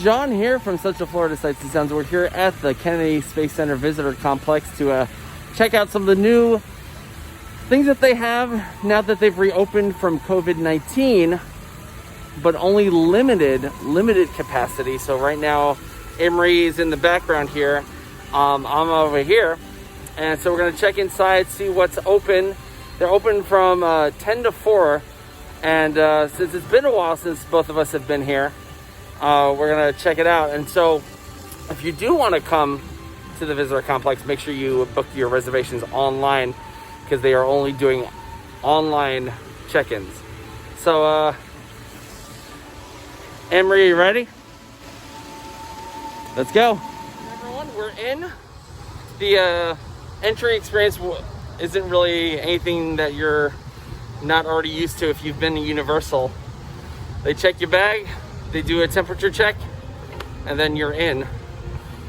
John here from Central Florida Sights and Sounds. We're here at the Kennedy Space Center Visitor Complex to check out some of the new things that they have now that they've reopened from COVID-19, but only limited capacity. So right now, Emery is in the background here. I'm over here. And so we're gonna check inside, see what's open. They're open from 10 to 4. And since it's been a while since both of us have been here, we're gonna check it out. And so if you do wanna come to the visitor complex, make sure you book your reservations online because they are only doing online check-ins. So, Emery, you ready? Let's go. Everyone, we're in. The entry experience isn't really anything that you're not already used to if you've been to Universal. They check your bag, they do a temperature check, and then you're in.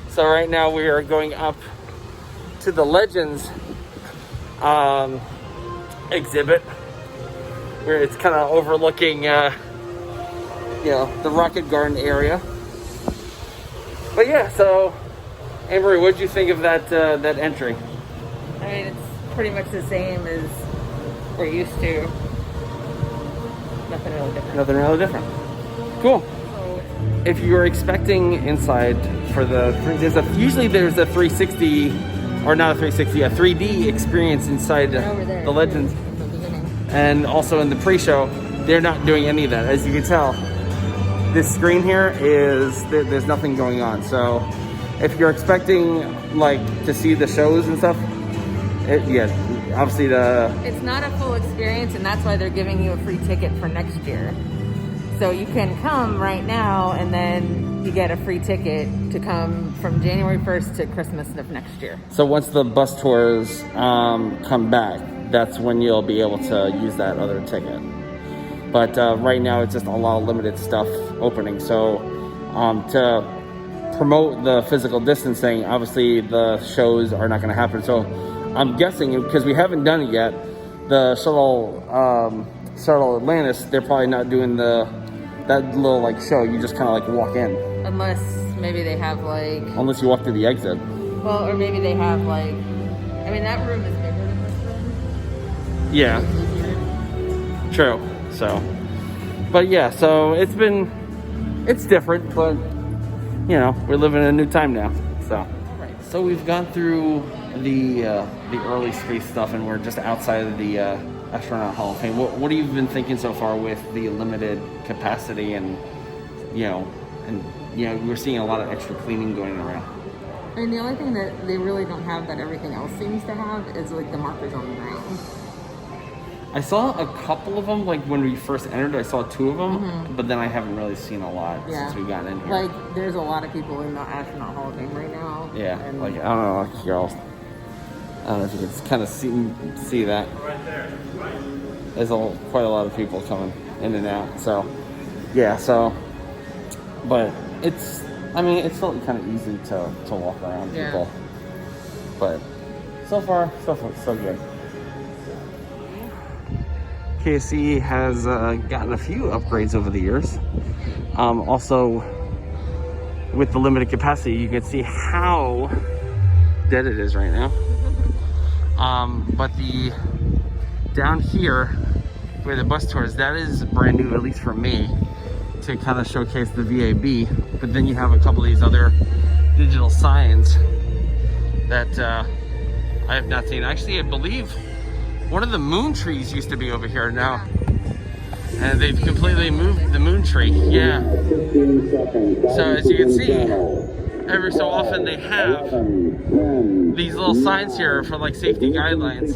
So right now we are going up to the Legends exhibit, where it's kind of overlooking the Rocket Garden area. But yeah, so Amory, what did you think of that entry? I mean, it's pretty much the same as we're used to. Nothing really different. Nothing really different. Cool. So, if you're expecting inside for usually there's a 360, or not a 360, a 3D experience inside the Legends. In the beginning. And also in the pre-show, they're not doing any of that. As you can tell, this screen here there's nothing going on. So if you're expecting like to see the shows and stuff, obviously it's not a full experience, and that's why they're giving you a free ticket for next year. So you can come right now, and then you get a free ticket to come from January 1st to Christmas of next year. So once the bus tours come back, that's when you'll be able to use that other ticket. But right now, it's just a lot of limited stuff opening. So to promote the physical distancing, obviously the shows are not going to happen. So I'm guessing, because we haven't done it yet, the Shuttle Atlantis, they're probably not doing that little like show. You just kind of like walk in. Unless maybe they have like... Unless you walk through the exit. Well, or maybe they have like... I mean, that room is bigger than this room. Yeah. True. So, but yeah, so it's different, but we live in a new time now. So, so we've gone through the early space stuff, and we're just outside of the Astronaut Hall of Fame. What have you been thinking so far with the limited capacity, and we're seeing a lot of extra cleaning going around? I mean, the only thing that they really don't have that everything else seems to have is like the markers on the ground. I saw a couple of them, like when we first entered, I saw 2 of them, but then I haven't really seen a lot since we got in here. Like, there's a lot of people in the Astronaut Hall of Fame right now. Yeah, and like, I don't know, like here, I don't know if you can kind of see that. There's quite a lot of people coming in and out, so, yeah, but it's still kind of easy to walk around people. But so far, so good. KSC has gotten a few upgrades over the years. Also, with the limited capacity, you can see how dead it is right now. But down here, where the bus tours, that is brand new, at least for me, to kind of showcase the VAB. But then you have a couple of these other digital signs that I have not seen. Actually, I believe one of the moon trees used to be over here now, and they've completely moved the moon tree. Yeah. So as you can see, every so often they have these little signs here for like safety guidelines.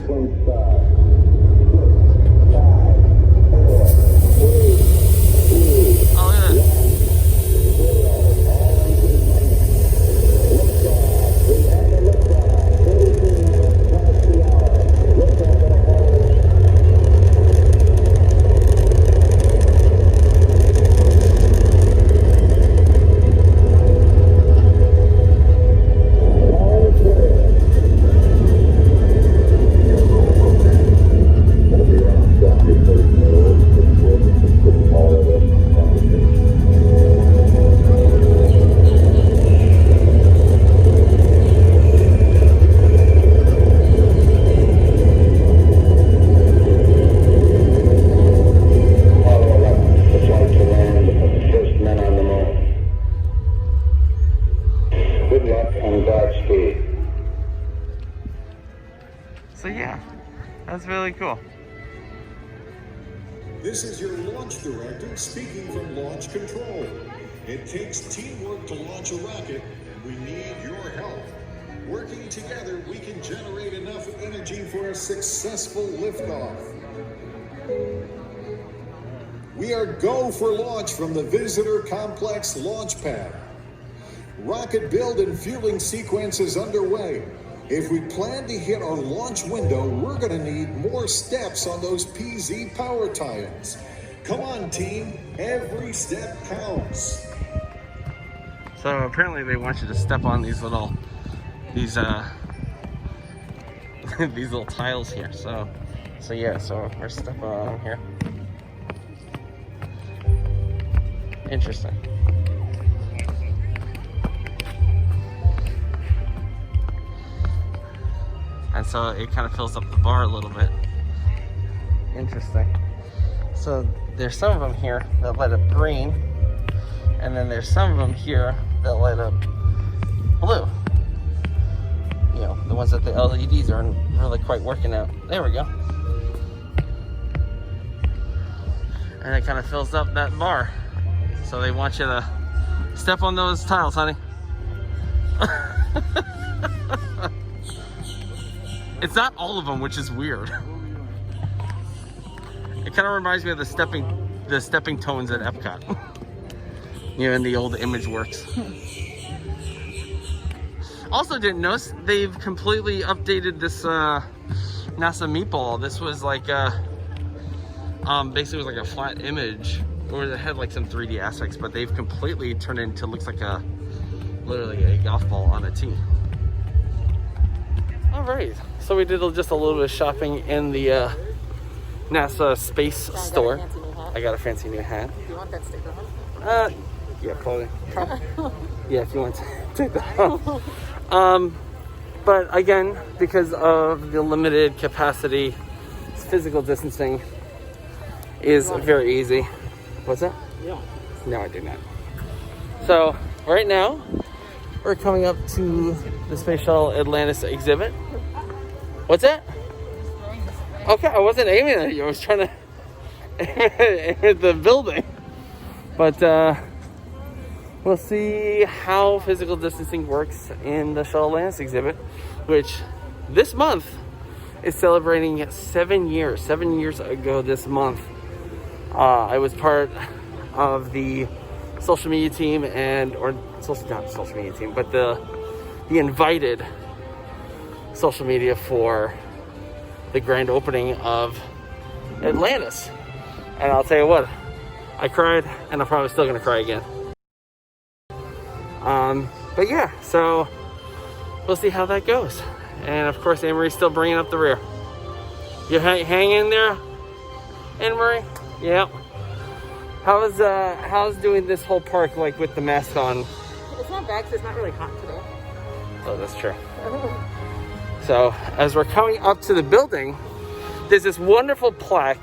So yeah, that's really cool. This is your launch director speaking from launch control. It takes teamwork to launch a rocket, and we need your help. Working together, we can generate enough energy for a successful liftoff. We are go for launch from the Visitor Complex launch pad. Rocket build and fueling sequence is underway. If we plan to hit our launch window, we're going to need more steps on those PZ power tie-ins. Come on, team. Every step counts. So apparently they want you to step on these little these little tiles here. So yeah, so we're stepping on here. Interesting. And so it kind of fills up the bar a little bit. Interesting. So there's some of them here that light up green, and then there's some of them here that light up blue. You know, the ones that the LEDs aren't really quite working out. There we go. And it kind of fills up that bar. So they want you to step on those tiles, honey. It's not all of them, which is weird. It kind of reminds me of the stepping tones at Epcot. You know, in the old Image Works. Also didn't notice they've completely updated this NASA meatball. This was like basically it was like a flat image, or it had like some 3D aspects, but they've completely turned it into, looks like literally a golf ball on a tee. All right, so we did just a little bit of shopping in the NASA space store. I got a fancy new hat. Do you want that sticker on? Yeah, probably. Yeah, if you want to take that off. But again, because of the limited capacity, physical distancing is very easy. What's that? Yeah. No, I do not. So right now, we're coming up to the Space Shuttle Atlantis exhibit. What's that? Okay, I wasn't aiming at you. I was trying to aim at the building. But we'll see how physical distancing works in the Shuttle Atlantis exhibit, which this month is celebrating 7 years. 7 years ago this month, I was part of the social media team not social media team, but the invited social media for the grand opening of Atlantis. And I'll tell you what, I cried, and I'm probably still gonna cry again. But yeah, so we'll see how that goes. And of course, Anne-Marie's still bringing up the rear. You hang in there, Anne-Marie? Yeah. How's doing this whole park like with the mask on? It's not bad because it's not really hot today. Oh, that's true. So as we're coming up to the building, there's this wonderful plaque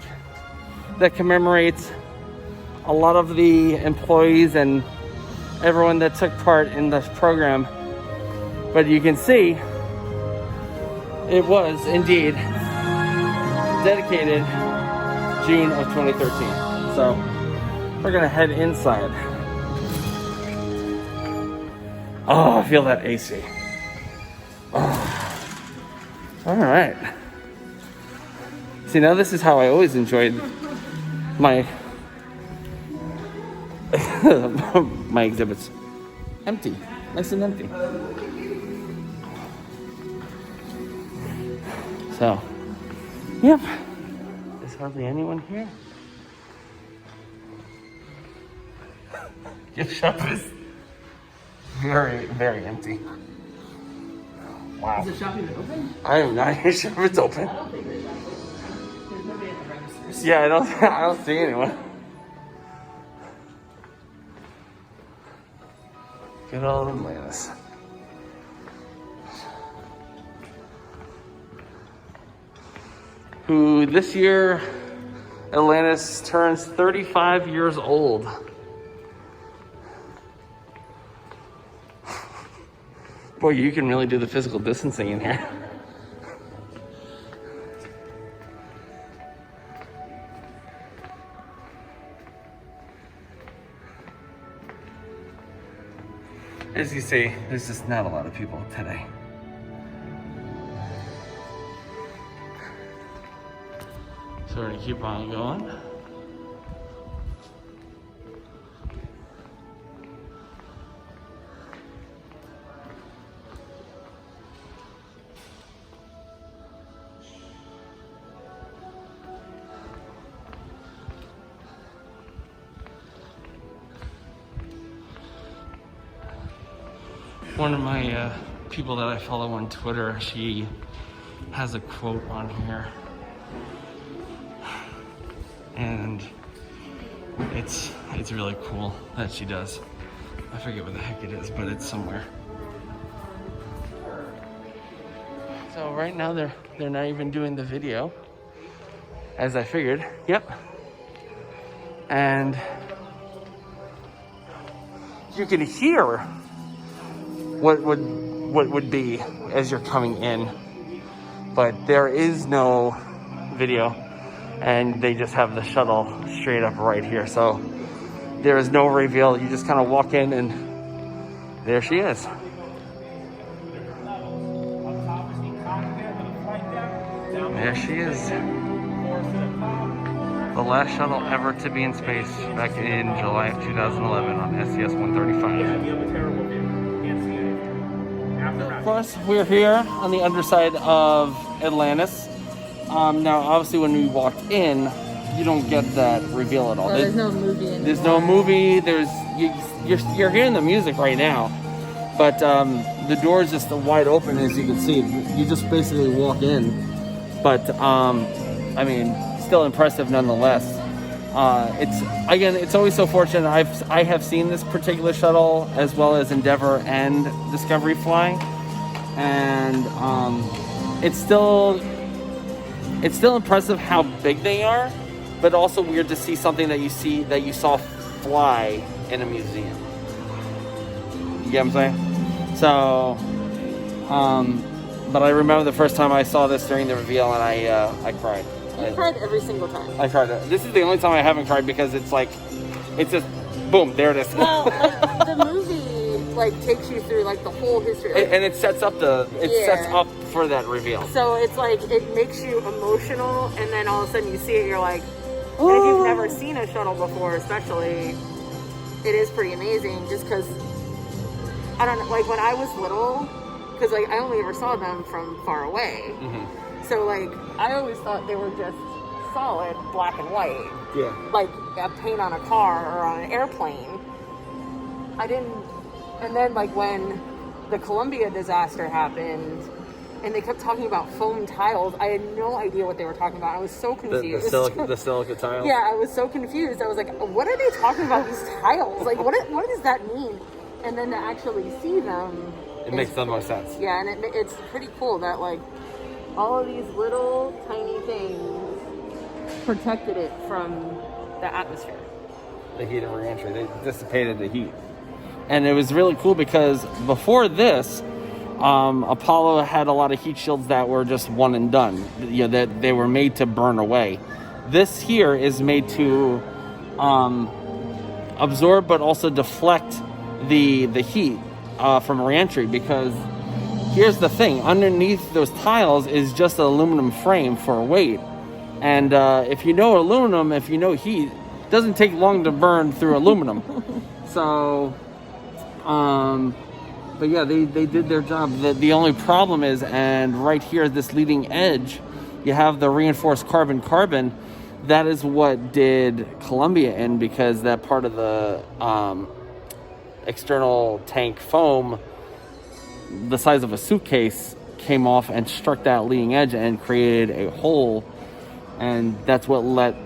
that commemorates a lot of the employees and everyone that took part in this program. But you can see it was indeed dedicated June of 2013. So we're gonna head inside. Oh, I feel that AC. Oh. All right. See, now this is how I always enjoyed my my exhibits. Empty, nice and empty. So, yep. There's hardly anyone here. Gift shop is very, very empty. Wow. Is the shop even open? I am not even sure if it's open. I don't think there's nobody at the registers. Yeah, I don't see anyone. Good old Atlantis. Who this year, Atlantis turns 35 years old. Boy, you can really do the physical distancing in here. As you see, there's just not a lot of people today. So we're gonna keep on going. One of my people that I follow on Twitter, she has a quote on here. And it's really cool that she does. I forget what the heck it is, but it's somewhere. So right now they're not even doing the video, as I figured. Yep. And you can hear what would be as you're coming in, but there is no video, and they just have the shuttle straight up right here. So there is no reveal. You just kind of walk in, and there she is. There she is. The last shuttle ever to be in space back in July of 2011 on SCS-135. Of course, we're here on the underside of Atlantis. Now, obviously, when we walked in, you don't get that reveal at all. There's no movie anymore. There's no movie. You're hearing the music right now, but the door is just wide open, as you can see. You just basically walk in, but I mean, still impressive nonetheless. It's always so fortunate. I have seen this particular shuttle as well as Endeavour and Discovery fly, and it's still impressive how big they are, but also weird to see something that you saw fly in a museum. You get what I'm saying? So, but I remember the first time I saw this during the reveal, and I cried. I cried every single time. I cried. This is the only time I haven't cried, because it's just boom, there it is. Well, like, the movie takes you through the whole history, and it sets up sets up for that reveal. So it's it makes you emotional, and then all of a sudden you see it, you're like, and if you've never seen a shuttle before, especially, it is pretty amazing. Just because I don't know, when I was little, because I only ever saw them from far away. Mm-hmm. So, I always thought they were just solid black and white. Yeah. Like a paint on a car or on an airplane. I didn't... And then, when the Columbia disaster happened, and they kept talking about foam tiles, I had no idea what they were talking about. I was so confused. The silica tiles? Yeah, I was so confused. I was like, what are they talking about, these tiles? What does that mean? And then to actually see them... It makes the most sense. Yeah, and it's pretty cool that, all of these little tiny things protected it from the atmosphere. The heat of re-entry. They dissipated the heat. And it was really cool because before this, Apollo had a lot of heat shields that were just one and done. That they were made to burn away. This here is made to absorb but also deflect the heat from re-entry, because here's the thing, underneath those tiles is just an aluminum frame for weight. And if you know aluminum, if you know heat, it doesn't take long to burn through aluminum. So, but yeah, they did their job. The only problem is, and right here at this leading edge, you have the reinforced carbon. That is what did Columbia in, because that part of the external tank foam, the size of a suitcase, came off and struck that leading edge and created a hole, and that's what let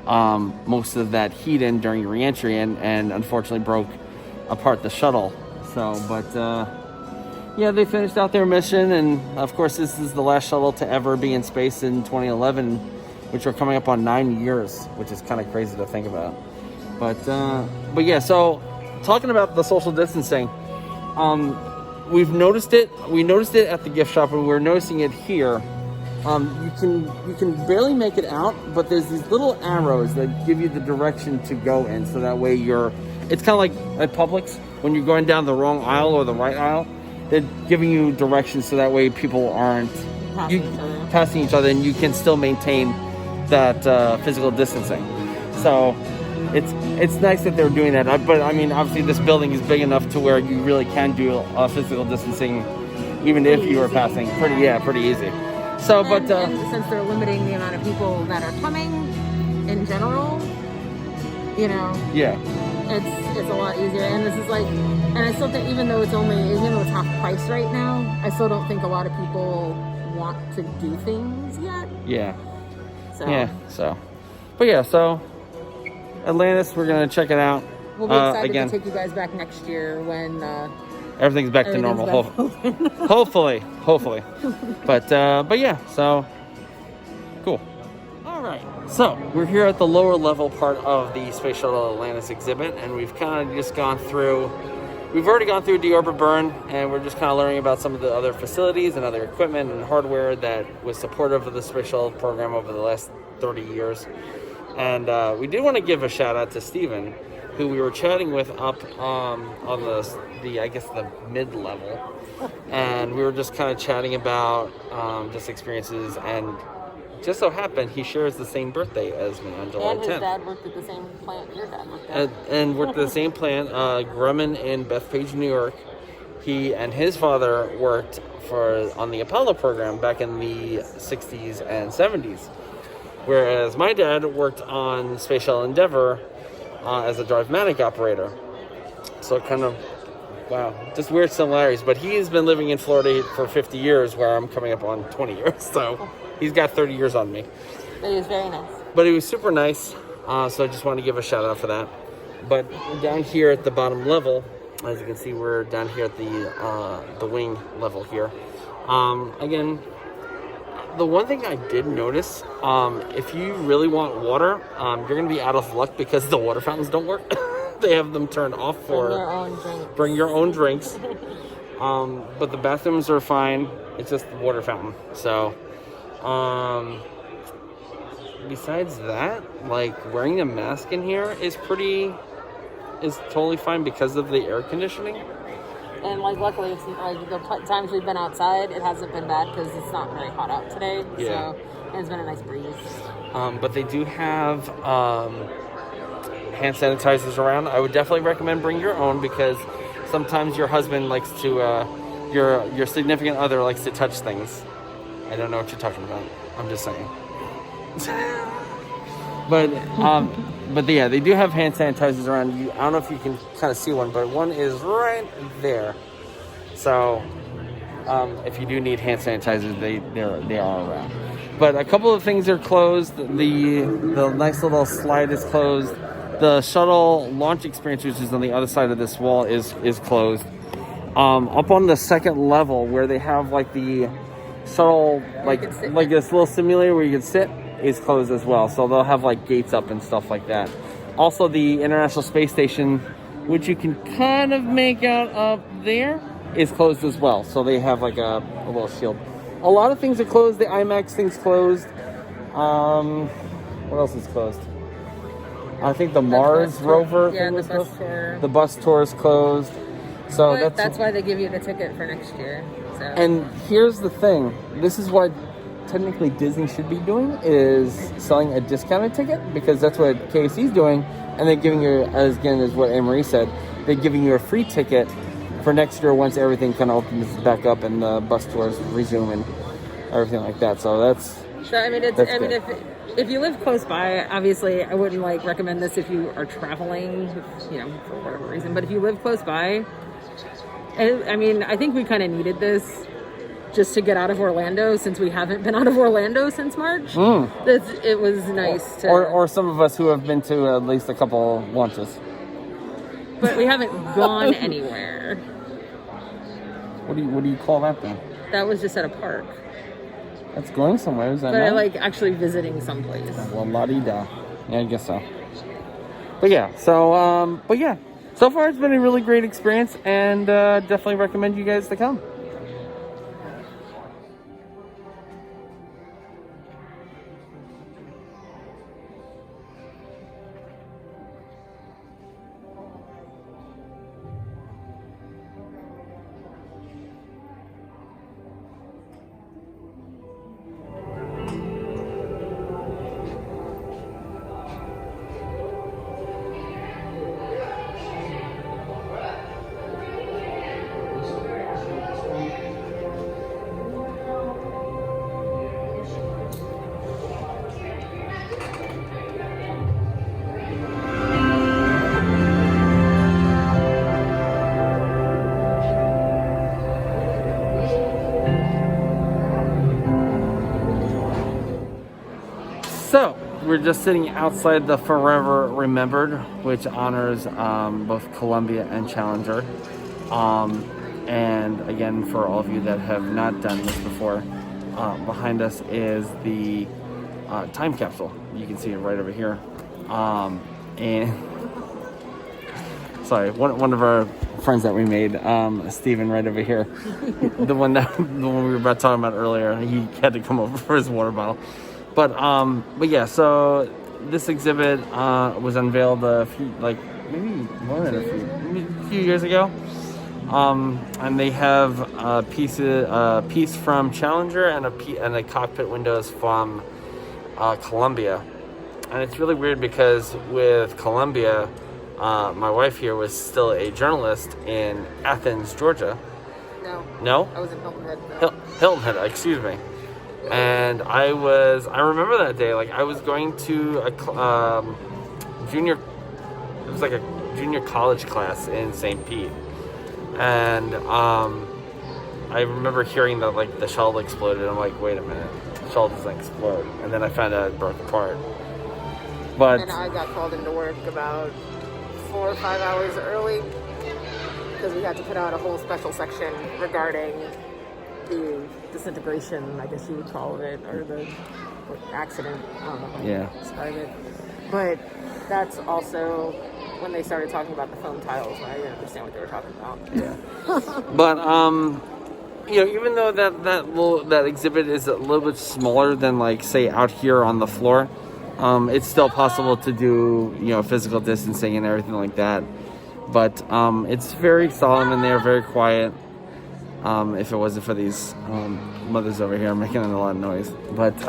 most of that heat in during re-entry, and unfortunately broke apart the shuttle. So, but yeah, they finished out their mission, and of course this is the last shuttle to ever be in space in 2011, which we're coming up on 9 years, which is kind of crazy to think about. But yeah, so talking about the social distancing, we've noticed it. We noticed it at the gift shop, and we're noticing it here. You can barely make it out, but there's these little arrows that give you the direction to go in, so that way it's kind of like at Publix. when you're going down the wrong aisle or the right aisle, they're giving you directions so that way people aren't passing each other, and you can still maintain that physical distancing. So it's nice that they're doing that. But I mean, obviously this building is big enough to where you really can do physical distancing, even if you were passing. Pretty easy. So, and since they're limiting the amount of people that are coming in general, you know, it's a lot easier. And this is like, and I still think even though it's half price right now, I still don't think a lot of people want to do things yet. So Atlantis, we're gonna check it out. We'll be excited again to take you guys back next year when everything's back to normal. Hopefully. But yeah, so cool. All right, so we're here at the lower level part of the Space Shuttle Atlantis exhibit, and we've kind of just gone through. We've already gone through deorbit burn, and we're just kind of learning about some of the other facilities and other equipment and hardware that was supportive of the Space Shuttle program over the last 30 years. And we did want to give a shout out to Steven, who we were chatting with up on the I guess the mid level, and we were just kind of chatting about just experiences, and just so happened he shares the same birthday as me on July 10th. And his dad worked at the same plant your dad worked at. And worked at the same plant, Grumman in Bethpage, New York. He and his father worked on the Apollo program back in the 60s and 70s. Whereas my dad worked on Space Shuttle Endeavour as a drive-matic operator. So kind of, wow, just weird similarities. But he's been living in Florida for 50 years, where I'm coming up on 20 years. So he's got 30 years on me. But he was very nice. But he was super nice. So I just wanted to give a shout out for that. But down here at the bottom level, as you can see, we're down here at the wing level here. Again, the one thing I did notice, if you really want water, you're going to be out of luck because the water fountains don't work. They have them turned off for bring your own drinks. But the bathrooms are fine. It's just the water fountain. So, besides that, like wearing a mask in here is totally fine because of the air conditioning. And like luckily, it's like the times we've been outside, it hasn't been bad because it's not very hot out today. Yeah. So it's been a nice breeze. But they do have hand sanitizers around. I would definitely recommend bring your own, because sometimes your husband likes to, your significant other likes to touch things. I don't know what you're talking about. I'm just saying. But yeah, they do have hand sanitizers around. I don't know if you can kind of see one, but one is right there. So if you do need hand sanitizers, they are around. But a couple of things are closed. The nice little slide is closed. The shuttle launch experience, which is on the other side of this wall, is closed. Up on the second level, where they have like the shuttle, like this little simulator where you can sit, is closed as well. So they'll have like gates up and stuff like that. Also, the International Space Station, which you can kind of make out up there, is closed as well. So they have like a little shield. A lot of things are closed. The IMAX thing's closed. What else is closed? I think the Mars rover thing was closed. The bus tour is closed. So that's why they give you the ticket for next year. So. And here's the thing. This is what technically Disney should be doing, is selling a discounted ticket, because that's what KFC is doing, and they're giving you, as what Anne-Marie said, they're giving you a free ticket for next year once everything kind of opens back up and the bus tours resume and everything like that. So that's. So I mean, if you live close by, obviously I wouldn't recommend this if you are traveling, for whatever reason. But if you live close by, I mean, I think we kind of needed this just to get out of Orlando, since we haven't been out of Orlando since March. It was nice to... Or some of us who have been to at least a couple launches. But we haven't gone anywhere. What do you call that then? That was just at a park. That's going somewhere, is that But not? I like actually visiting someplace. Well, la-di-da. Yeah, I guess so. But yeah, so far it's been a really great experience, and definitely recommend you guys to come. So we're just sitting outside the Forever Remembered, which honors both Columbia and Challenger. And again, for all of you that have not done this before, behind us is the time capsule. You can see it right over here. And sorry, one of our friends that we made, Steven, right over here, the one we were about talking about earlier, he had to come over for his water bottle. But yeah, so this exhibit was unveiled maybe a few years ago. And they have a piece from Challenger and a cockpit windows from Columbia. And it's really weird because with Columbia, my wife here was still a journalist in Athens, Georgia. No? I was in Hilton Head. Hilton Head, excuse me. And I remember that day, like I was going to a junior college class in St. Pete. And I remember hearing that like the shuttle exploded. I'm like, wait a minute, the shuttle doesn't explode. And then I found out it broke apart. And I got called into work about 4 or 5 hours early because we had to put out a whole special section regarding the disintegration, I guess you would call it, or the accident. I don't know how to describe it. But that's also when they started talking about the foam tiles, I didn't understand what they were talking about. Yeah. But even though that exhibit is a little bit smaller than like say out here on the floor, it's still possible to do physical distancing and everything like that. But it's very solemn in there, very quiet. If it wasn't for these mothers over here making a lot of noise, but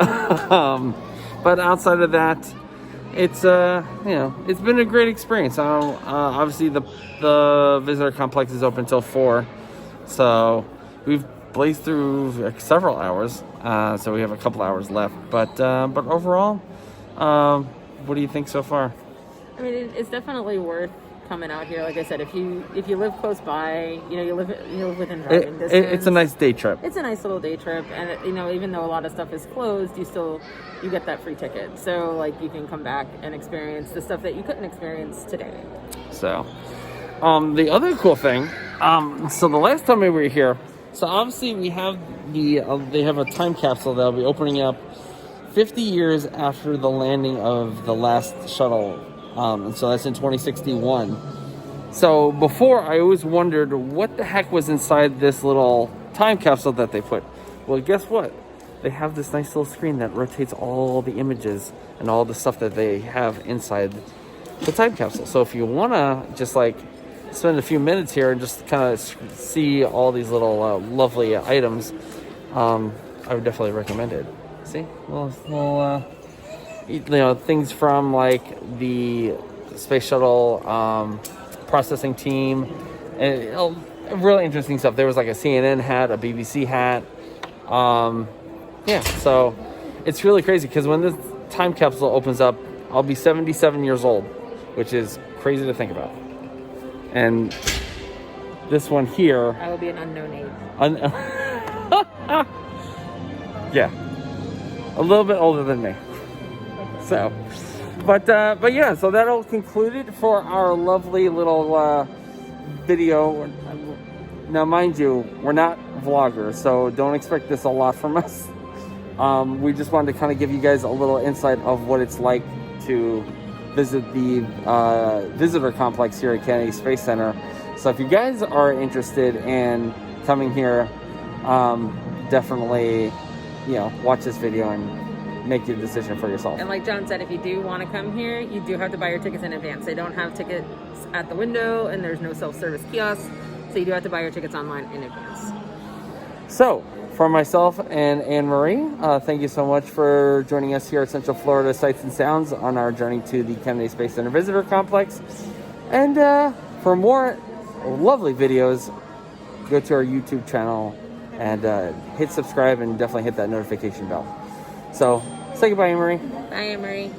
outside of that, it's it's been a great experience. Obviously the visitor complex is open till 4, so we've blazed through several hours. So we have a couple hours left, but overall, what do you think so far? I mean, it's definitely worth coming out here. Like I said, if you live close by, you live within driving distance. It's a nice day trip. It's a nice little day trip, and even though a lot of stuff is closed, you get that free ticket. So like you can come back and experience the stuff that you couldn't experience today. So, the other cool thing, so the last time we were here, so obviously we have they have a time capsule that'll be opening up 50 years after the landing of the last shuttle. And so that's in 2061. So before, I always wondered what the heck was inside this little time capsule that they put. Well, guess what? They have this nice little screen that rotates all the images and all the stuff that they have inside the time capsule. So if you want to just like spend a few minutes here and just kind of see all these little lovely items, I would definitely recommend it. See? Little things from like the space shuttle processing team, and really interesting stuff. There was like a CNN hat, a BBC hat. So it's really crazy because when this time capsule opens up, I'll be 77 years old, which is crazy to think about. And this one here, I will be an unknown age. Yeah, a little bit older than me. So, but yeah, so that'll conclude it for our lovely little video. Now, mind you, we're not vloggers, so don't expect this a lot from us. We just wanted to kind of give you guys a little insight of what it's like to visit the visitor complex here at Kennedy Space Center. So if you guys are interested in coming here, definitely, watch this video and make your decision for yourself. And like John said, if you do want to come here, you do have to buy your tickets in advance. They don't have tickets at the window, and there's no self-service kiosks, so you do have to buy your tickets online in advance. So, for myself and Anne-Marie, thank you so much for joining us here at Central Florida Sights and Sounds on our journey to the Kennedy Space Center Visitor Complex. And for more lovely videos, go to our YouTube channel and hit subscribe and definitely hit that notification bell. So, say goodbye, Anne-Marie. Bye, Anne-Marie.